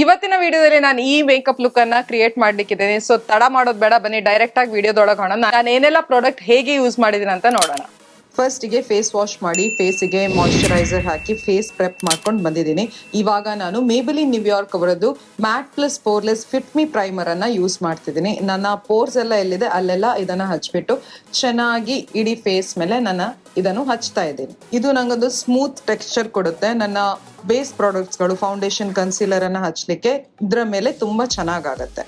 ಇವತ್ತಿನ ವಿಡಿಯೋದಲ್ಲಿ ನಾನು ಈ ಮೇಕಪ್ ಲುಕ್ ಅನ್ನ ಕ್ರಿಯೇಟ್ ಮಾಡ್ಲಿಕ್ಕಿದ್ದೇನೆ. ಸೊ ತಡ ಮಾಡೋದು ಬೇಡ, ಬನ್ನಿ ಡೈರೆಕ್ಟ್ ಆಗಿ ವಿಡಿಯೋದೊಳಗೆ ಹೋಗೋಣ. ನಾನು ಏನೆಲ್ಲ ಪ್ರಾಡಕ್ಟ್ ಹೇಗೆ ಯೂಸ್ ಮಾಡಿದೀನಿ ಅಂತ ನೋಡೋಣ. ಫಸ್ಟಿಗೆ ಫೇಸ್ ವಾಶ್ ಮಾಡಿ ಫೇಸಿಗೆ ಮಾಯಿಶ್ಚರೈಸರ್ ಹಾಕಿ ಫೇಸ್ ಪ್ರೆಪ್ ಮಾಡ್ಕೊಂಡು ಬಂದಿದ್ದೀನಿ. ಇವಾಗ ನಾನು ಮೇಬೆಲಿನ್ ನ್ಯೂಯಾರ್ಕ್ ಅವರದ್ದು ಮ್ಯಾಟ್ ಪ್ಲಸ್ ಪೋರ್ಲೆಸ್ ಫಿಟ್ ಮಿ ಪ್ರೈಮರ್ ಅನ್ನ ಯೂಸ್ ಮಾಡ್ತಿದ್ದೀನಿ. ನನ್ನ ಪೋರ್ಸ್ ಎಲ್ಲ ಎಲ್ಲಿದೆ ಅಲ್ಲೆಲ್ಲ ಇದನ್ನ ಹಚ್ಬಿಟ್ಟು ಚೆನ್ನಾಗಿ ಇಡೀ ಫೇಸ್ ಮೇಲೆ ಇದನ್ನು ಹಚ್ತಾ ಇದ್ದೀನಿ. ಇದು ನಂಗೊಂದು ಸ್ಮೂತ್ ಟೆಕ್ಸ್ಚರ್ ಕೊಡುತ್ತೆ. ನನ್ನ ಬೇಸ್ ಪ್ರಾಡಕ್ಟ್ಸ್ಗಳು ಫೌಂಡೇಶನ್ ಕನ್ಸೀಲರ್ ಅನ್ನ ಹಚ್ಲಿಕ್ಕೆ ಇದ್ರ ಮೇಲೆ ತುಂಬಾ ಚೆನ್ನಾಗಾಗತ್ತೆ.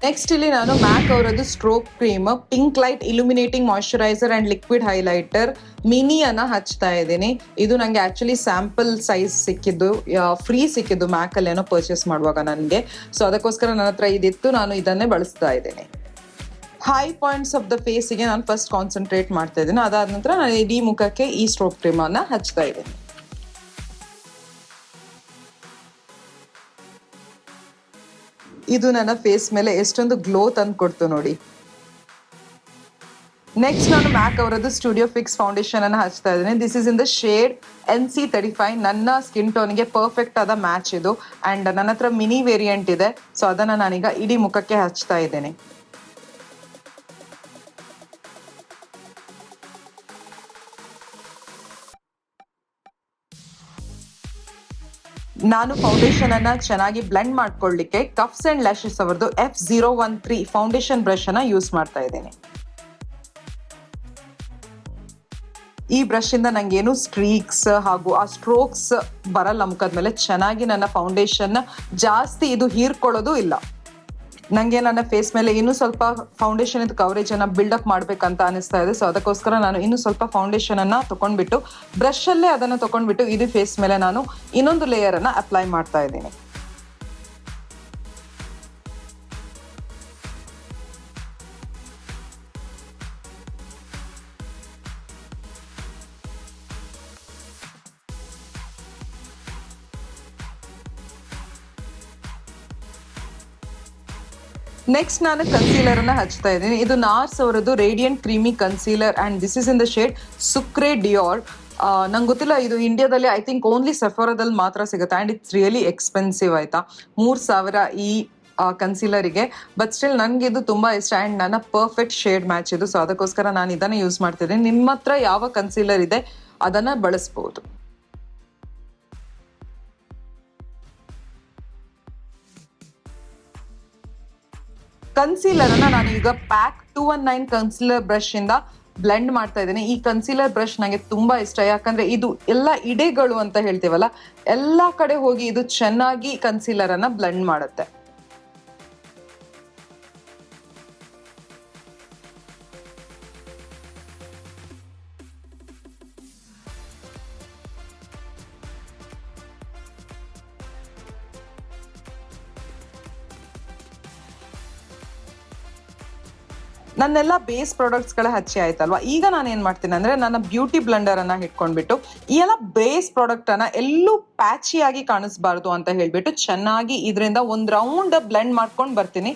ನೆಕ್ಸ್ಟ್ ಇಲ್ಲಿ ನಾನು ಮ್ಯಾಕ್ ಅವರದ್ದು stroke cream pink light illuminating moisturiser and liquid highlighter mini ಅನ್ನ ಹಚ್ತಾ ಇದ್ದೀನಿ. ಇದು ನಂಗೆ ಆಕ್ಚುಲಿ ಸ್ಯಾಂಪಲ್ ಸೈಜ್ ಸಿಕ್ಕಿದ್ದು, ಫ್ರೀ ಸಿಕ್ಕಿದ್ದು ಮ್ಯಾಕ್ ಅಲ್ಲಿ ಏನೋ ಪರ್ಚೇಸ್ ಮಾಡುವಾಗ ನನಗೆ. ಸೊ ಅದಕ್ಕೋಸ್ಕರ ನನ್ನ ಹತ್ರ ಇದಿತ್ತು, ನಾನು ಇದನ್ನೇ ಬಳಸ್ತಾ ಇದ್ದೀನಿ. ಹೈ ಪಾಯಿಂಟ್ಸ್ ಆಫ್ ದ ಫೇಸಿಗೆ ನಾನು ಫಸ್ಟ್ ಕಾನ್ಸಂಟ್ರೇಟ್ ಮಾಡ್ತಾ ಇದ್ದೀನಿ. ಅದಾದ ನಂತರ ನಾನು ಇಡೀ ಮುಖಕ್ಕೆ ಈ ಸ್ಟ್ರೋಕ್ ಕ್ರೀಮ್ ಅನ್ನ ಹಚ್ತಾ ಇದ್ದೀನಿ. ಇದು ನನ್ನ ಫೇಸ್ ಮೇಲೆ ಎಷ್ಟೊಂದು ಗ್ಲೋ ತಂದು ಕೊಡ್ತು ನೋಡಿ. ನೆಕ್ಸ್ಟ್ ನಾನು ಮ್ಯಾಕ್ ಅವರದ್ದು ಸ್ಟುಡಿಯೋ ಫಿಕ್ಸ್ ಫೌಂಡೇಶನ್ ಅನ್ನ ಹಚ್ತಾ ಇದ್ದೀನಿ. This is in the shade NC35. ನನ್ನ ಸ್ಕಿನ್ ಟೋನ್ಗೆ ಪರ್ಫೆಕ್ಟ್ ಆದ ಮ್ಯಾಚ್ ಇದು. ಅಂಡ್ ನನ್ನ ಹತ್ರ ಮಿನಿ ವೇರಿಯಂಟ್ ಇದೆ, ಸೊ ಅದನ್ನ ನಾನೀಗ ಇಡೀ ಮುಖಕ್ಕೆ ಹಚ್ತಾ ಇದ್ದೇನೆ. ನಾನು ಫೌಂಡೇಶನ್ ಅನ್ನ ಚೆನ್ನಾಗಿ ಬ್ಲೆಂಡ್ ಮಾಡ್ಕೊಳ್ಳಿಕ್ಕೆ ಕಫ್ಸ್ ಅಂಡ್ ಲ್ಯಾಶಸ್ ಅವರದ್ದು F013 ಫೌಂಡೇಶನ್ ಬ್ರಷ್ ಅನ್ನ ಯೂಸ್ ಮಾಡ್ತಾ ಇದ್ದೇನೆ. ಈ ಬ್ರಷ್ ಇಂದ ನಂಗೇನು ಸ್ಟ್ರೀಕ್ಸ್ ಹಾಗೂ ಆ ಸ್ಟ್ರೋಕ್ಸ್ ಬರಲ್ಲ ಮುಖದ ಮೇಲೆ. ಚೆನ್ನಾಗಿ ನನ್ನ ಫೌಂಡೇಶನ್ ಜಾಸ್ತಿ ಇದು ಹೀರ್ಕೊಳ್ಳೋದು ಇಲ್ಲ. ನಂಗೆ ನನ್ನ ಫೇಸ್ ಮೇಲೆ ಇನ್ನೂ ಸ್ವಲ್ಪ ಫೌಂಡೇಶನ್ ಕವರೇಜ್ ಅನ್ನ ಬಿಲ್ಡಪ್ ಮಾಡ್ಬೇಕಂತ ಅನಿಸ್ತಾ ಇದೆ. ಸೊ ಅದಕ್ಕೋಸ್ಕರ ನಾನು ಇನ್ನೂ ಸ್ವಲ್ಪ ಫೌಂಡೇಶನ್ ಅನ್ನ ತಗೊಂಡ್ಬಿಟ್ಟು ಬ್ರಷ್ ಅಲ್ಲೇ ಅದನ್ನು ತಗೊಂಡ್ಬಿಟ್ಟು ಇದು ಫೇಸ್ ಮೇಲೆ ನಾನು ಇನ್ನೊಂದು ಲೇಯರ್ ಅನ್ನ ಅಪ್ಲೈ ಮಾಡ್ತಾ ಇದ್ದೀನಿ. ನೆಕ್ಸ್ಟ್ ನಾನು ಕನ್ಸೀಲರ್ ಅನ್ನ ಹಚ್ತಾ ಇದ್ದೀನಿ. ಇದು ನಾರ್ಸ್ ಅವರದ್ದು radiant creamy concealer and this is in the shade Sucre Dior. ನಂಗೆ ಗೊತ್ತಿಲ್ಲ, ಇದು ಇಂಡಿಯಾದಲ್ಲಿ ಐ ಥಿಂಕ್ ಓನ್ಲಿ ಸೆಫೋರಾದಲ್ಲಿ ಮಾತ್ರ ಸಿಗುತ್ತೆ ಅಂಡ್ ಇಟ್ಸ್ ರಿಯಲಿ ಎಕ್ಸ್ಪೆನ್ಸಿವ್ ಆಯ್ತಾ, 3,000 ಈ ಕನ್ಸೀಲರಿಗೆ. ಬಟ್ ಸ್ಟಿಲ್ ನನಗೆ ಇದು ತುಂಬಾ ಇಷ್ಟ ಅಂಡ್ ನನ್ನ ಪರ್ಫೆಕ್ಟ್ ಶೇಡ್ ಮ್ಯಾಚ್ ಇದು. ಸೊ ಅದಕ್ಕೋಸ್ಕರ ನಾನು ಇದನ್ನ ಯೂಸ್ ಮಾಡ್ತಿದ್ದೀನಿ. ನಿಮ್ಮ ಹತ್ರ ಯಾವ ಕನ್ಸೀಲರ್ ಇದೆ ಅದನ್ನ ಬಳಸಬಹುದು. ಕನ್ಸೀಲರ್ ಅನ್ನ ನಾನು ಈಗ ಪ್ಯಾಕ್ 219 ಕನ್ಸೀಲರ್ ಬ್ರಷ್ ಇಂದ ಬ್ಲೆಂಡ್ ಮಾಡ್ತಾ ಇದ್ದೀನಿ. ಈ ಕನ್ಸೀಲರ್ ಬ್ರಷ್ ನನಗೆ ತುಂಬಾ ಇಷ್ಟ, ಯಾಕಂದ್ರೆ ಇದು ಎಲ್ಲ ಇಡೆಗಳು ಅಂತ ಹೇಳ್ತೀವಲ್ಲ, ಎಲ್ಲಾ ಕಡೆ ಹೋಗಿ ಇದು ಚೆನ್ನಾಗಿ ಕನ್ಸೀಲರ್ ಅನ್ನ ಬ್ಲೆಂಡ್ ಮಾಡುತ್ತೆ. ನನ್ನೆಲ್ಲ ಬೇಸ್ ಪ್ರಾಡಕ್ಟ್ಸ್ ಗಳ ಹಚ್ಚಿ ಆಯ್ತಲ್ವಾ. ಈಗ ನಾನು ಏನ್ ಮಾಡ್ತೀನಿ ಅಂದ್ರೆ ನನ್ನ ಬ್ಯೂಟಿ ಬ್ಲೆಂಡರ್ ಅನ್ನ ಇಟ್ಕೊಂಡ್ಬಿಟ್ಟು ಈ ಎಲ್ಲ ಬೇಸ್ ಪ್ರಾಡಕ್ಟ್ ಅನ್ನ ಎಲ್ಲೂ ಪ್ಯಾಚಿ ಆಗಿ ಕಾಣಿಸ್ಬಾರ್ದು ಅಂತ ಹೇಳ್ಬಿಟ್ಟು ಚೆನ್ನಾಗಿ ಇದರಿಂದ ಒಂದ್ ರೌಂಡ್ ಬ್ಲೆಂಡ್ ಮಾಡ್ಕೊಂಡು ಬರ್ತೀನಿ.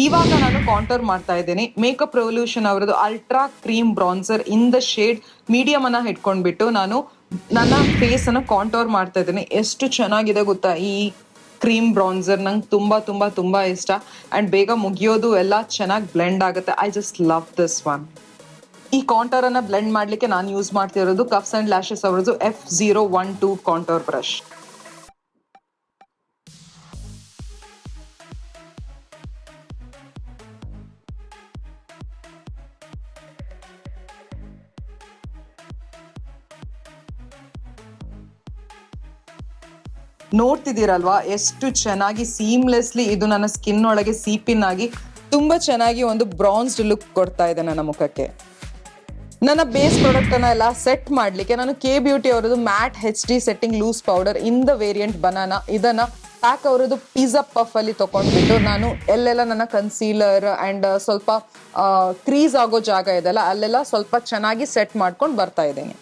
ಇವಾಗ ನಾನು ಕಾಂಟೂರ್ ಮಾಡ್ತಾ ಇದ್ದೀನಿ. ಮೇಕಪ್ ರೆವಲ್ಯೂಷನ್ ಅವರದ್ದು ultra cream bronzer in the shade medium ಅನ್ನ ಇಟ್ಕೊಂಡ್ಬಿಟ್ಟು ನಾನು ನನ್ನ ಫೇಸ್ ಅನ್ನ ಕಾಂಟೂರ್ ಮಾಡ್ತಾ ಇದ್ದೀನಿ. ಎಷ್ಟು ಚೆನ್ನಾಗಿದೆ ಗೊತ್ತಾ ಈ ಕ್ರೀಮ್ ಬ್ರಾನ್ಸರ್. ನಂಗೆ ತುಂಬಾ ತುಂಬಾ ತುಂಬಾ ಇಷ್ಟ ಅಂಡ್ ಬೇಗ ಮುಗಿಯೋದು ಎಲ್ಲ ಚೆನ್ನಾಗಿ ಬ್ಲೆಂಡ್ ಆಗುತ್ತೆ. I just love this one. ಈ ಕಾಂಟೂರ್ ಅನ್ನ ಬ್ಲೆಂಡ್ ಮಾಡ್ಲಿಕ್ಕೆ ನಾನು ಯೂಸ್ ಮಾಡ್ತಿರೋದು ಕಫ್ಸ್ ಅಂಡ್ ಲ್ಯಾಶಸ್ ಅವರದ್ದು F012 ಕಾಂಟೂರ್ ಬ್ರಷ್. ನೋಡ್ತಿದ್ದೀರಲ್ವಾ ಎಷ್ಟು ಚೆನ್ನಾಗಿ ಸೀಮ್ಲೆಸ್ಲಿ ಇದು ನನ್ನ ಸ್ಕಿನ್ ಒಳಗೆ ಸೀಪಿನ್ ಆಗಿ ತುಂಬಾ ಚೆನ್ನಾಗಿ ಒಂದು ಬ್ರಾನ್ಸ್ಡ್ ಲುಕ್ ಕೊಡ್ತಾ ಇದೆ ನನ್ನ ಮುಖಕ್ಕೆ. ನನ್ನ ಬೇಸ್ ಪ್ರಾಡಕ್ಟ್ ಅನ್ನ ಎಲ್ಲ ಸೆಟ್ ಮಾಡ್ಲಿಕ್ಕೆ ನಾನು ಕೆ ಬ್ಯೂಟಿ ಅವರದ್ದು matte HD setting loose powder in the variant banana ಇದನ್ನ ಪ್ಯಾಕ್ ಅವರದ್ದು ಪಿಜ್ಜಾ ಪಫ್ ಅಲ್ಲಿ ತಗೊಂಡ್ಬಿಟ್ಟು ನಾನು ಎಲ್ಲೆಲ್ಲ ನನ್ನ ಕನ್ಸೀಲರ್ ಅಂಡ್ ಸ್ವಲ್ಪ ಕ್ರೀಸ್ ಆಗೋ ಜಾಗ ಇದೆಲ್ಲ ಅಲ್ಲೆಲ್ಲ ಸ್ವಲ್ಪ ಚೆನ್ನಾಗಿ ಸೆಟ್ ಮಾಡ್ಕೊಂಡು ಬರ್ತಾ ಇದ್ದೀನಿ.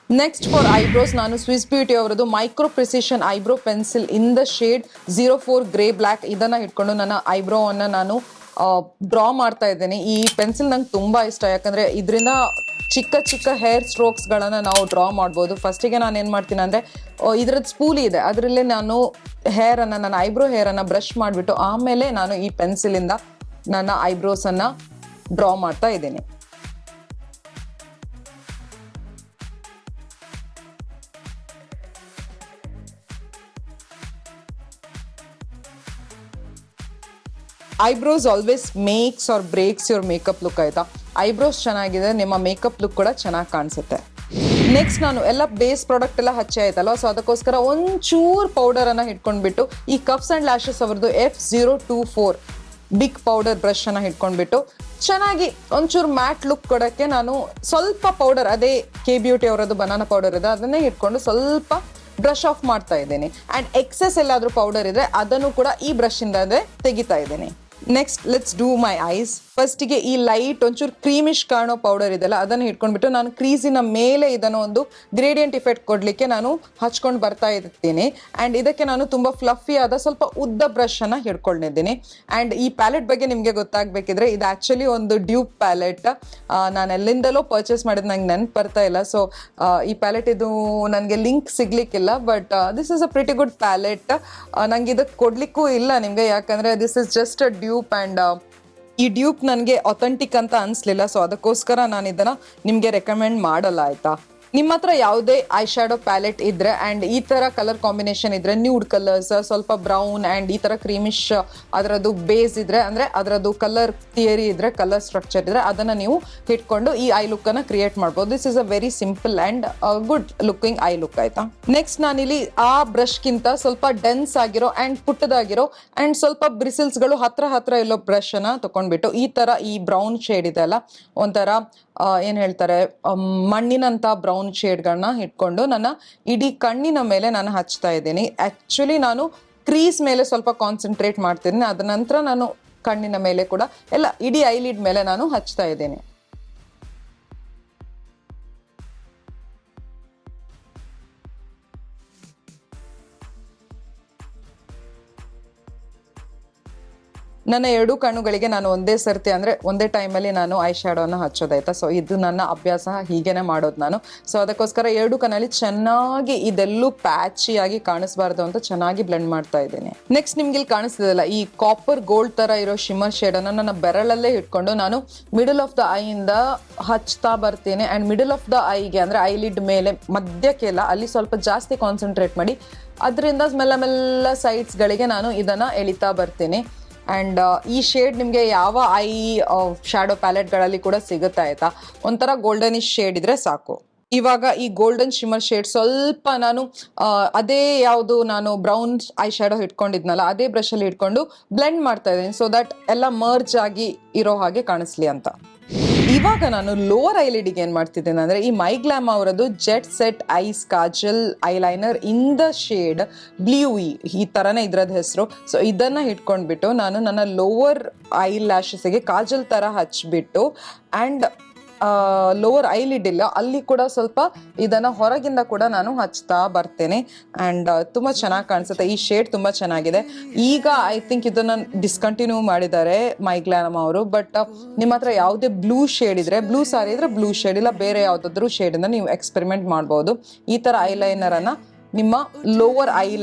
ನೆಕ್ಸ್ಟ್ ಫಾರ್ ಐಬ್ರೋಸ್ ನಾನು ಸ್ವಿಸ್ ಬ್ಯೂಟಿ ಅವರದ್ದು micro precision eyebrow pencil in the shade 04 grey black ಇದನ್ನು ಇಟ್ಕೊಂಡು ನನ್ನ ಐಬ್ರೋವನ್ನು ನಾನು ಡ್ರಾ ಮಾಡ್ತಾ ಇದ್ದೇನೆ. ಈ ಪೆನ್ಸಿಲ್ ನಂಗೆ ತುಂಬ ಇಷ್ಟ, ಯಾಕಂದರೆ ಇದರಿಂದ ಚಿಕ್ಕ ಚಿಕ್ಕ ಹೇರ್ ಸ್ಟ್ರೋಕ್ಸ್ಗಳನ್ನು ನಾವು ಡ್ರಾ ಮಾಡ್ಬೋದು. ಫಸ್ಟಿಗೆ ನಾನು ಏನು ಮಾಡ್ತೀನಿ ಅಂದರೆ ಇದ್ರದ್ದು ಸ್ಪೂಲಿ ಇದೆ, ಅದರಲ್ಲೇ ನಾನು ನನ್ನ ಐಬ್ರೋ ಹೇರನ್ನು ಬ್ರಷ್ ಮಾಡಿಬಿಟ್ಟು ಆಮೇಲೆ ನಾನು ಈ ಪೆನ್ಸಿಲಿಂದ ನನ್ನ ಐಬ್ರೋಸನ್ನು ಡ್ರಾ ಮಾಡ್ತಾ ಇದ್ದೀನಿ. Eyebrows always makes or breaks your makeup look ಆಯಿತಾ. ಐಬ್ರೋಸ್ ಚೆನ್ನಾಗಿದೆ, ನಿಮ್ಮ ಮೇಕಪ್ ಲುಕ್ ಕೂಡ ಚೆನ್ನಾಗಿ ಕಾಣಿಸುತ್ತೆ. ನೆಕ್ಸ್ಟ್ ನಾನು ಎಲ್ಲ ಬೇಸ್ ಪ್ರಾಡಕ್ಟ್ ಎಲ್ಲ ಹಚ್ಚಿ ಆಯ್ತಲ್ವ, ಸೊ ಅದಕ್ಕೋಸ್ಕರ ಒಂಚೂರು ಪೌಡರನ್ನು ಇಟ್ಕೊಂಡ್ಬಿಟ್ಟು ಈ ಕಪ್ಸ್ ಆ್ಯಂಡ್ ಲ್ಯಾಶಸ್ ಅವ್ರದ್ದು F024 ಬಿಗ್ ಪೌಡರ್ ಬ್ರಷನ್ನು ಇಟ್ಕೊಂಡ್ಬಿಟ್ಟು ಚೆನ್ನಾಗಿ ಒಂಚೂರು ಮ್ಯಾಟ್ ಲುಕ್ ಕೊಡೋಕ್ಕೆ ನಾನು ಸ್ವಲ್ಪ ಪೌಡರ್, ಅದೇ ಕೆ ಬ್ಯೂಟಿ ಅವರದ್ದು ಬನಾನಾ ಪೌಡರ್ ಇದೆ, ಅದನ್ನೇ ಇಟ್ಕೊಂಡು ಸ್ವಲ್ಪ ಬ್ರಷ್ ಆಫ್ ಮಾಡ್ತಾ ಇದ್ದೀನಿ. ಆ್ಯಂಡ್ ಎಕ್ಸೆಸ್ ಎಲ್ಲಾದರೂ ಪೌಡರ್ ಇದ್ರೆ ಅದನ್ನು ಕೂಡ ಈ ಬ್ರಷಿಂದ ತೆಗಿತಾ ಇದ್ದೀನಿ. Next let's do my ice. ಫಸ್ಟಿಗೆ ಈ ಲೈಟ್ ಒಂಚೂರು ಕ್ರೀಮಿಶ್ ಕಾಣೋ ಪೌಡರ್ ಇದೆಲ್ಲ ಅದನ್ನು ಇಟ್ಕೊಂಡ್ಬಿಟ್ಟು ನಾನು ಕ್ರೀಸಿನ ಮೇಲೆ ಇದನ್ನು ಒಂದು ಗ್ರೇಡಿಯಂಟ್ ಇಫೆಕ್ಟ್ ಕೊಡಲಿಕ್ಕೆ ನಾನು ಹಚ್ಕೊಂಡು ಬರ್ತಾ ಇರ್ತೀನಿ. ಆ್ಯಂಡ್ ಇದಕ್ಕೆ ನಾನು ತುಂಬ ಫ್ಲಫಿ ಆದ ಸ್ವಲ್ಪ ಉದ್ದ ಬ್ರಷನ್ನು ಹಿಡ್ಕೊಂಡಿದ್ದೀನಿ. ಆ್ಯಂಡ್ ಈ ಪ್ಯಾಲೆಟ್ ಬಗ್ಗೆ ನಿಮಗೆ ಗೊತ್ತಾಗಬೇಕಿದ್ರೆ ಇದು ಆ್ಯಕ್ಚುಲಿ ಒಂದು ಡ್ಯೂಪ್ ಪ್ಯಾಲೆಟ್. ನಾನು ಎಲ್ಲಿಂದಲೋ ಪರ್ಚೇಸ್ ಮಾಡಿದ್ದು ನಂಗೆ ನೆನಪು ಬರ್ತಾ ಇಲ್ಲ. ಸೊ ಈ ಪ್ಯಾಲೆಟ್ ಇದು ನನಗೆ ಲಿಂಕ್ ಸಿಗ್ಲಿಕ್ಕಿಲ್ಲ, but this is a pretty good palette. ನಂಗೆ ಇದಕ್ಕೆ ಕೊಡಲಿಕ್ಕೂ ಇಲ್ಲ ನಿಮಗೆ, ಯಾಕಂದರೆ this is just a dupe. And ಈ ಡ್ಯೂಪ್ ನನಗೆ ಅಥೆಂಟಿಕ್ ಅಂತ ಅನಿಸ್ಲಿಲ್ಲ, ಸೊ ಅದಕ್ಕೋಸ್ಕರ ನಾನು ಇದನ್ನು ನಿಮಗೆ ರೆಕಮೆಂಡ್ ಮಾಡಲ್ಲ ಆಯಿತಾ. ನಿಮ್ಮ ಹತ್ರ ಯಾವುದೇ ಐ ಶ್ಯಾಡೋ ಪ್ಯಾಲೆಟ್ ಇದ್ದರೆ ಆ್ಯಂಡ್ ಈ ಥರ ಕಲರ್ ಕಾಂಬಿನೇಷನ್ ಇದ್ದರೆ, ನ್ಯೂಡ್ ಕಲರ್ಸ್, ಸ್ವಲ್ಪ ಬ್ರೌನ್ ಆ್ಯಂಡ್ ಈ ಥರ ಕ್ರೀಮಿಶ್ ಅದರದ್ದು ಬೇಸ್ ಇದ್ದರೆ, ಅಂದರೆ ಅದರದ್ದು ಕಲರ್ ಥಿಯರಿ ಇದ್ದರೆ, ಕಲರ್ ಸ್ಟ್ರಕ್ಚರ್ ಇದ್ದರೆ ಅದನ್ನು ನೀವು ಇಟ್ಕೊಂಡು ಈ ಐ ಲುಕ್ಕನ್ನು ಕ್ರಿಯೇಟ್ ಮಾಡ್ಬೋದು. This is a very simple and good looking I look ಆಯಿತಾ. ನೆಕ್ಸ್ಟ್ ನಾನಿಲ್ಲಿ ಆ ಬ್ರಷ್ಗಿಂತ ಸ್ವಲ್ಪ ಡೆನ್ಸ್ ಆಗಿರೋ ಆ್ಯಂಡ್ ಪುಟ್ಟದಾಗಿರೋ ಆ್ಯಂಡ್ ಸ್ವಲ್ಪ ಬ್ರಿಸಲ್ಸ್ಗಳು ಹತ್ರ ಇಲ್ಲೋ ಬ್ರಷನ್ನು ತೊಗೊಂಡ್ಬಿಟ್ಟು ಈ ಥರ ಈ ಬ್ರೌನ್ ಶೇಡ್ ಇದೆ ಅಲ್ಲ, ಒಂಥರ ಏನು ಹೇಳ್ತಾರೆ ಮಣ್ಣಿನಂಥ ಬ್ರೌನ್ ಶೇಡ್ಗಳನ್ನ ಇಟ್ಕೊಂಡು ನನ್ನ ಇಡೀ ಕಣ್ಣಿನ ಮೇಲೆ ನಾನು ಹಚ್ತಾ ಇದ್ದೀನಿ. ಆ್ಯಕ್ಚುಲಿ ನಾನು ಕ್ರೀಸ್ ಮೇಲೆ ಸ್ವಲ್ಪ ಕಾನ್ಸಂಟ್ರೇಟ್ ಮಾಡ್ತೀನಿ, ಅದ ನಂತರ ನಾನು ಕಣ್ಣಿನ ಮೇಲೆ ಕೂಡ ಎಲ್ಲ ಇಡೀ ಐಲಿಡ್ ಮೇಲೆ ನಾನು ಹಚ್ತಾ ಇದ್ದೀನಿ. ನನ್ನ ಎರಡೂ ಕಣ್ಣುಗಳಿಗೆ ನಾನು ಒಂದೇ ಸರ್ತಿ ಅಂದರೆ ಒಂದೇ ಟೈಮಲ್ಲಿ ನಾನು ಐ ಶ್ಯಾಡೋನ ಹಚ್ಚೋದಾಯ್ತಾ. ಸೊ ಇದು ನನ್ನ ಅಭ್ಯಾಸ, ಹೀಗೇನೆ ಮಾಡೋದು ನಾನು. ಸೊ ಅದಕ್ಕೋಸ್ಕರ ಎರಡು ಕಣ್ಣಲ್ಲಿ ಚೆನ್ನಾಗಿ ಇದೆಲ್ಲೂ ಪ್ಯಾಚಿಯಾಗಿ ಕಾಣಿಸ್ಬಾರ್ದು ಅಂತ ಚೆನ್ನಾಗಿ ಬ್ಲೆಂಡ್ ಮಾಡ್ತಾ ಇದ್ದೀನಿ. ನೆಕ್ಸ್ಟ್ ನಿಮ್ಗೆ ಇಲ್ಲಿ ಕಾಣಿಸ್ತಿದಲ್ಲ ಈ ಕಾಪರ್ ಗೋಲ್ಡ್ ಥರ ಇರೋ ಶಿಮ್ಮರ್ ಶೇಡನ್ನು ನನ್ನ ಬೆರಳಲ್ಲೇ ಇಟ್ಕೊಂಡು ನಾನು ಮಿಡಲ್ ಆಫ್ ದ ಐಯಿಂದ ಹಚ್ತಾ ಬರ್ತೀನಿ. ಆ್ಯಂಡ್ ಮಿಡಲ್ ಆಫ್ ದ ಐಗೆ ಅಂದರೆ ಐಲಿಡ್ ಮೇಲೆ ಮಧ್ಯಕ್ಕೆಲ್ಲ ಅಲ್ಲಿ ಸ್ವಲ್ಪ ಜಾಸ್ತಿ ಕಾನ್ಸಂಟ್ರೇಟ್ ಮಾಡಿ ಅದರಿಂದ ಮೆಲ್ಲ ಸೈಡ್ಸ್ಗಳಿಗೆ ನಾನು ಇದನ್ನು ಎಳಿತಾ ಬರ್ತೀನಿ. ಆ್ಯಂಡ್ ಈ ಶೇಡ್ ನಿಮಗೆ ಯಾವ ಐ ಶ್ಯಾಡೋ ಪ್ಯಾಲೆಟ್ಗಳಲ್ಲಿ ಕೂಡ ಸಿಗುತ್ತೆ ಆಯಿತಾ. ಒಂಥರ ಗೋಲ್ಡನಿಶ್ ಶೇಡ್ ಇದ್ರೆ ಸಾಕು. ಇವಾಗ ಈ ಗೋಲ್ಡನ್ ಶಿಮ್ಮರ್ ಶೇಡ್ ಸ್ವಲ್ಪ ನಾನು ಅದೇ ಯಾವುದು ನಾನು ಬ್ರೌನ್ ಐ ಶ್ಯಾಡೋ ಇಟ್ಕೊಂಡಿದ್ನಲ್ಲ ಅದೇ ಬ್ರಷಲ್ಲಿ ಇಟ್ಕೊಂಡು ಬ್ಲೆಂಡ್ ಮಾಡ್ತಾ ಇದ್ದೀನಿ, ಸೊ ದಟ್ ಎಲ್ಲ ಮರ್ಜ್ ಆಗಿ ಇರೋ ಹಾಗೆ ಕಾಣಿಸ್ಲಿ ಅಂತ. ಇವಾಗ ನಾನು ಲೋವರ್ ಐಲಿಡಿಗೆ ಏನು ಮಾಡ್ತಿದ್ದೇನೆ ಅಂದರೆ ಈ ಮೈಗ್ಲಾಮ್ ಅವರದ್ದು jet set ice Kajal eyeliner in the shade blue ಈ ಥರನೇ ಇದ್ರದ್ದು ಹೆಸರು. ಸೊ ಇದನ್ನು ಇಟ್ಕೊಂಡ್ಬಿಟ್ಟು ನಾನು ನನ್ನ ಲೋವರ್ ಐ ಲ್ಯಾಶಸ್ಗೆ ಕಾಜಲ್ ಥರ ಹಚ್ಬಿಟ್ಟು ಆ್ಯಂಡ್ ಲೋವರ್ ಐಲಿಡ್ ಇಲ್ಲ ಅಲ್ಲಿ ಕೂಡ ಸ್ವಲ್ಪ ಇದನ್ನು ಹೊರಗಿಂದ ಕೂಡ ನಾನು ಹಚ್ತಾ ಬರ್ತೇನೆ. ಆ್ಯಂಡ್ ತುಂಬ ಚೆನ್ನಾಗಿ ಕಾಣಿಸುತ್ತೆ. ಈ ಶೇಡ್ ತುಂಬ ಚೆನ್ನಾಗಿದೆ. ಈಗ ಐ ಥಿಂಕ್ ಇದನ್ನು ಡಿಸ್ಕಂಟಿನ್ಯೂ ಮಾಡಿದ್ದಾರೆ ಮೈಗ್ಲಾಮ್ ಅವರು. ಬಟ್ ನಿಮ್ಮ ಹತ್ರ ಯಾವುದೇ ಬ್ಲೂ ಶೇಡ್ ಇದ್ರೆ, ಬ್ಲೂ ಸಾರಿ ಇದ್ರೆ ಬ್ಲೂ ಶೇಡ್, ಇಲ್ಲ ಬೇರೆ ಯಾವುದಾದ್ರೂ ಶೇಡಿಂದ ನೀವು ಎಕ್ಸ್ಪೆರಿಮೆಂಟ್ ಮಾಡ್ಬೋದು. ಈ ಥರ ಐಲೈನರನ್ನು ನಿಮ್ಮ ಲೋವರ್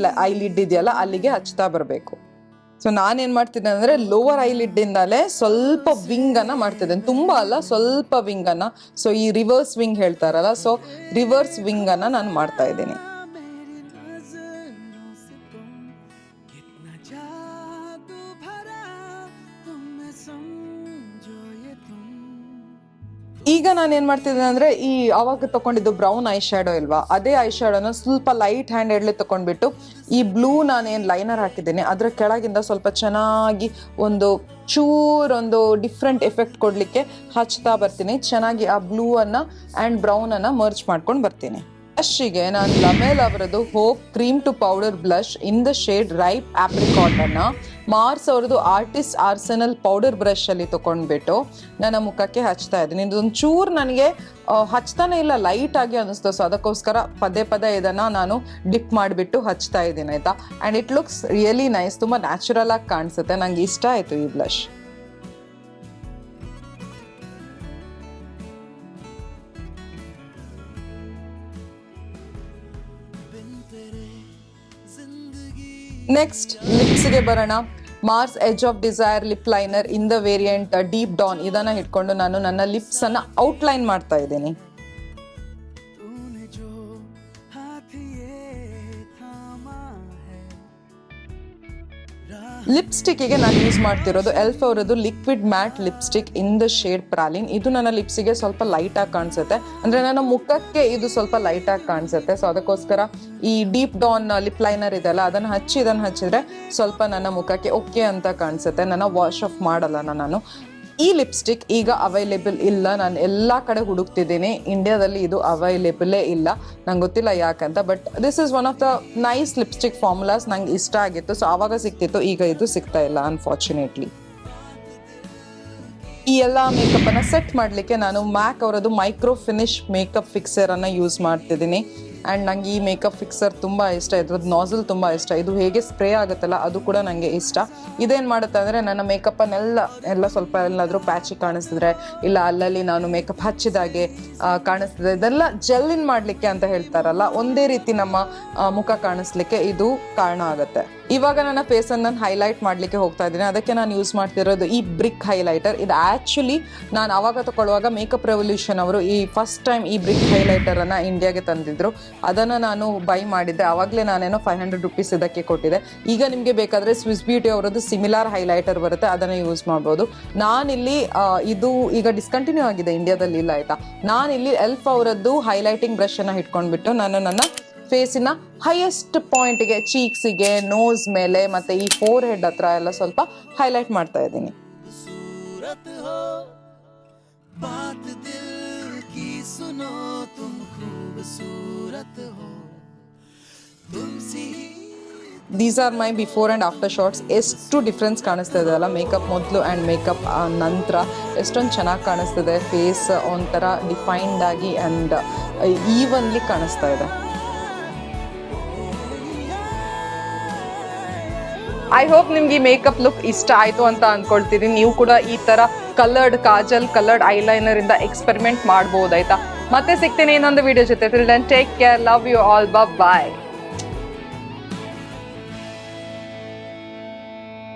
ಐಲಿಡ್ ಇದೆಯಲ್ಲ ಅಲ್ಲಿಗೆ ಹಚ್ತಾ ಬರಬೇಕು. ಸೊ ನಾನೇನು ಮಾಡ್ತಿದ್ದೆ ಅಂದರೆ ಲೋವರ್ ಐಲಿಡ್ಡಿಂದಲೇ ಸ್ವಲ್ಪ ವಿಂಗನ್ನು ಮಾಡ್ತಿದ್ದೇನೆ, ತುಂಬ ಅಲ್ಲ ಸ್ವಲ್ಪ ವಿಂಗನ್ನು. ಸೊ ಈ ರಿವರ್ಸ್ ವಿಂಗ್ ಹೇಳ್ತಾರಲ್ಲ, ಸೊ ರಿವರ್ಸ್ ವಿಂಗನ್ನು ನಾನು ಮಾಡ್ತಾ ಇದ್ದೀನಿ. ಈಗ ನಾನು ಏನು ಮಾಡ್ತಿದ್ದೇನೆ ಅಂದರೆ ಈ ಆವಾಗ ತೊಗೊಂಡಿದ್ದು ಬ್ರೌನ್ ಐ ಶ್ಯಾಡೋ ಇಲ್ವಾ, ಅದೇ ಐ ಶ್ಯಾಡೋನ ಸ್ವಲ್ಪ ಲೈಟ್ ಹ್ಯಾಂಡ್ ಎಡ್ಲಿ ತೊಗೊಂಡ್ಬಿಟ್ಟು ಈ ಬ್ಲೂ ನಾನೇನು ಲೈನರ್ ಹಾಕಿದ್ದೀನಿ ಅದರ ಕೆಳಗಿಂದ ಸ್ವಲ್ಪ ಚೆನ್ನಾಗಿ ಒಂದು ಡಿಫ್ರೆಂಟ್ ಎಫೆಕ್ಟ್ ಕೊಡಲಿಕ್ಕೆ ಹಚ್ತಾ ಬರ್ತೀನಿ. ಚೆನ್ನಾಗಿ ಆ ಬ್ಲೂವನ್ನು ಆ್ಯಂಡ್ ಬ್ರೌನನ್ನು ಮರ್ಚ್ ಮಾಡ್ಕೊಂಡು ಬರ್ತೀನಿ. ಬ್ಲಷ್ಗೆ ನಾನು ಲಮೆಲ್ ಅವರದ್ದು hope cream to powder blush in the shade ripe apricot ಅನ್ನ ಮಾರ್ಸ್ ಅವ್ರದ್ದು ಆರ್ಟಿಸ್ಟ್ ಆರ್ಸೆನಲ್ ಪೌಡರ್ ಬ್ರಷ್ ಅಲ್ಲಿ ತಗೊಂಡ್ಬಿಟ್ಟು ನನ್ನ ಮುಖಕ್ಕೆ ಹಚ್ತಾ ಇದ್ದೀನಿ. ಇದೊಂದು ಚೂರು ನನಗೆ ಹಚ್ತಾನೆ ಇಲ್ಲ, ಲೈಟ್ ಆಗಿ ಅನಿಸ್ತು. ಸೊ ಅದಕ್ಕೋಸ್ಕರ ಪದೇ ಇದನ್ನ ನಾನು ಡಿಪ್ ಮಾಡಿಬಿಟ್ಟು ಹಚ್ತಾ ಇದ್ದೀನಿ ಆಯ್ತಾ. And it looks really nice, ತುಂಬ ನ್ಯಾಚುರಲ್ ಆಗಿ ಕಾಣಿಸುತ್ತೆ. ನಂಗೆ ಇಷ್ಟ ಆಯಿತು ಈ ಬ್ಲಷ್. ನೆಕ್ಸ್ಟ್ ಲಿಪ್ಸ್ಗೆ ಬರೋಣ. Mars edge of desire lip liner in the variant deep dawn ಇದನ್ನ ಇಟ್ಕೊಂಡು ನಾನು ನನ್ನ ಲಿಪ್ಸ್ ಅನ್ನ ಔಟ್ಲೈನ್ ಮಾಡ್ತಾ ಇದ್ದೀನಿ. ಲಿಪ್ಸ್ಟಿಕ್ಗೆ ನಾನು ಯೂಸ್ ಮಾಡ್ತಿರೋದು ಎಲ್ಫ್ ಅವರದ್ದು liquid matte lipstick in the shade praline. ಇದು ನನ್ನ ಲಿಪ್ಸಿಗೆ ಸ್ವಲ್ಪ ಲೈಟ್ ಆಗಿ ಕಾಣಿಸುತ್ತೆ, ಅಂದ್ರೆ ನನ್ನ ಮುಖಕ್ಕೆ ಇದು ಸ್ವಲ್ಪ ಲೈಟ್ ಆಗಿ ಕಾಣಿಸುತ್ತೆ. ಸೊ ಅದಕ್ಕೋಸ್ಕರ ಈ ಡೀಪ್ ಡಾನ್ ಲಿಪ್ ಲೈನರ್ ಇದೆಲ್ಲ ಅದನ್ನು ಹಚ್ಚಿದ್ರೆ ಸ್ವಲ್ಪ ನನ್ನ ಮುಖಕ್ಕೆ ಓಕೆ ಅಂತ ಕಾಣಿಸುತ್ತೆ. ನನ್ನ ವಾಶ್ ಆಫ್ ಮಾಡಲ್ಲ ನಾನು. ಈ ಲಿಪ್ಸ್ಟಿಕ್ ಈಗ ಅವೈಲೇಬಲ್ ಇಲ್ಲ, ನಾನು ಎಲ್ಲ ಕಡೆ ಹುಡುಕ್ತಿದ್ದೀನಿ, ಇಂಡಿಯಾದಲ್ಲಿ ಇದು ಅವೈಲೇಬಲೇ ಇಲ್ಲ. ನಂಗೆ ಗೊತ್ತಿಲ್ಲ ಯಾಕಂತ, but this is one of the nice lipstick formulas, ನಂಗೆ ಇಷ್ಟ ಆಗಿತ್ತು. ಸೊ ಆವಾಗ ಸಿಕ್ತಿತ್ತು, ಈಗ ಇದು ಸಿಗ್ತಾ ಇಲ್ಲ ಅನ್ಫಾರ್ಚುನೇಟ್ಲಿ. ಈ ಎಲ್ಲ ಮೇಕಪ್ಪನ್ನು ಸೆಟ್ ಮಾಡಲಿಕ್ಕೆ ನಾನು ಮ್ಯಾಕ್ ಅವರದ್ದು ಮೈಕ್ರೋ ಫಿನಿಶ್ ಮೇಕಪ್ ಫಿಕ್ಸರನ್ನು ಯೂಸ್ ಮಾಡ್ತಿದ್ದೀನಿ. ಆ್ಯಂಡ್ ನಂಗೆ ಈ ಮೇಕಪ್ ಫಿಕ್ಸರ್ ತುಂಬ ಇಷ್ಟ, ಇದ್ರದ್ದು ನಾಸಲ್ ತುಂಬ ಇಷ್ಟ. ಇದು ಹೇಗೆ ಸ್ಪ್ರೇ ಆಗುತ್ತಲ್ಲ ಅದು ಕೂಡ ನನಗೆ ಇಷ್ಟ. ಇದೇನು ಮಾಡುತ್ತೆ ಅಂದರೆ ನನ್ನ ಮೇಕಪ್ಪನ್ನೆಲ್ಲ ಸ್ವಲ್ಪ ಎಲ್ಲಾದರೂ ಪ್ಯಾಚಿ ಕಾಣಿಸಿದ್ರೆ ಇಲ್ಲ ಅಲ್ಲಲ್ಲಿ ನಾನು ಮೇಕಪ್ ಹಚ್ಚಿದಾಗೆ ಕಾಣಿಸ್ತಿದೆ, ಇದೆಲ್ಲ ಜೆಲ್ಲಿನ್ ಮಾಡಲಿಕ್ಕೆ ಅಂತ ಹೇಳ್ತಾರಲ್ಲ, ಒಂದೇ ರೀತಿ ನಮ್ಮ ಮುಖ ಕಾಣಿಸ್ಲಿಕ್ಕೆ ಇದು ಕಾರಣ ಆಗುತ್ತೆ. ಇವಾಗ ನನ್ನ ಫೇಸನ್ನು ನಾನು ಹೈಲೈಟ್ ಮಾಡಲಿಕ್ಕೆ ಹೋಗ್ತಾ ಇದ್ದೀನಿ. ಅದಕ್ಕೆ ನಾನು ಯೂಸ್ ಮಾಡ್ತಿರೋದು ಈ ಬ್ರಿಕ್ ಹೈಲೈಟರ್. ಇದು ಆ್ಯಕ್ಚುಲಿ ನಾನು ಆವಾಗ ತಗೊಳ್ಳುವಾಗ ಮೇಕಪ್ ರೆವಲ್ಯೂಷನ್ ಅವರು ಈ ಫಸ್ಟ್ ಟೈಮ್ ಈ ಬ್ರಿಕ್ ಹೈಲೈಟರನ್ನು ಇಂಡಿಯಾಗೆ ತಂದಿದ್ರು. ಅದನ್ನು ನಾನು ಬೈ ಮಾಡಿದ್ದೆ. ಆವಾಗಲೇ ನಾನೇನೋ 500 ರೂಪೀಸ್ ಇದಕ್ಕೆ ಕೊಟ್ಟಿದ್ದೆ. ಈಗ ನಿಮಗೆ ಬೇಕಾದರೆ ಸ್ವಿಸ್ ಬ್ಯೂಟಿ ಅವರದ್ದು ಸಿಮಿಲಾರ್ ಹೈಲೈಟರ್ ಬರುತ್ತೆ, ಅದನ್ನು ಯೂಸ್ ಮಾಡ್ಬೋದು. ನಾನಿಲ್ಲಿ ಇದು ಈಗ ಡಿಸ್ಕಂಟಿನ್ಯೂ ಆಗಿದೆ, ಇಂಡಿಯಾದಲ್ಲಿ ಇಲ್ಲ ಆಯಿತಾ. ನಾನಿಲ್ಲಿ ಎಲ್ಫ್ ಅವರದ್ದು ಹೈಲೈಟಿಂಗ್ ಬ್ರಷನ್ನು ಇಟ್ಕೊಂಡ್ಬಿಟ್ಟು ನಾನು ನನ್ನ ಫೇಸಿನ ಹೈಯೆಸ್ಟ್ ಪಾಯಿಂಟ್ಗೆ, ಚೀಕ್ಸಿಗೆ, ನೋಸ್ ಮೇಲೆ ಮತ್ತು ಈ ಫೋರ್ ಹೆಡ್ ಹತ್ರ ಎಲ್ಲ ಸ್ವಲ್ಪ ಹೈಲೈಟ್ ಮಾಡ್ತಾ ಇದ್ದೀನಿ. These are my before and after shorts. ಎಷ್ಟು ಡಿಫ್ರೆನ್ಸ್ ಕಾಣಿಸ್ತಾ ಇದೆ ಅಲ್ಲ, ಮೇಕಪ್ ಮೊದಲು ಆ್ಯಂಡ್ ಮೇಕಪ್ ನಂತರ ಎಷ್ಟೊಂದು ಚೆನ್ನಾಗಿ ಕಾಣಿಸ್ತಿದೆ. ಫೇಸ್ ಒಂಥರ ಡಿಫೈನ್ಡ್ ಆಗಿ ಆ್ಯಂಡ್ ಈವನ್ಲಿ ಕಾಣಿಸ್ತಾ ಇದೆ. ಐ ಹೋಪ್ ನಿಮ್ಗೆ ಈ ಮೇಕಪ್ ಲುಕ್ ಇಷ್ಟ ಆಯಿತು ಅಂತ ಅಂದ್ಕೊಳ್ತೀನಿ. ನೀವು ಕೂಡ ಈ ಥರ ಕಲರ್ಡ್ ಕಾಜಲ್, ಕಲರ್ಡ್ ಐಲೈನರ್ ಇಂದ ಎಕ್ಸ್ಪೆರಿಮೆಂಟ್ ಮಾಡ್ಬೋದಾಯ್ತಾ. ಮತ್ತೆ ಸಿಗ್ತೀನಿ ಇನ್ನೊಂದು ವಿಡಿಯೋ ಜೊತೆ. Till then take care, love you all, bye.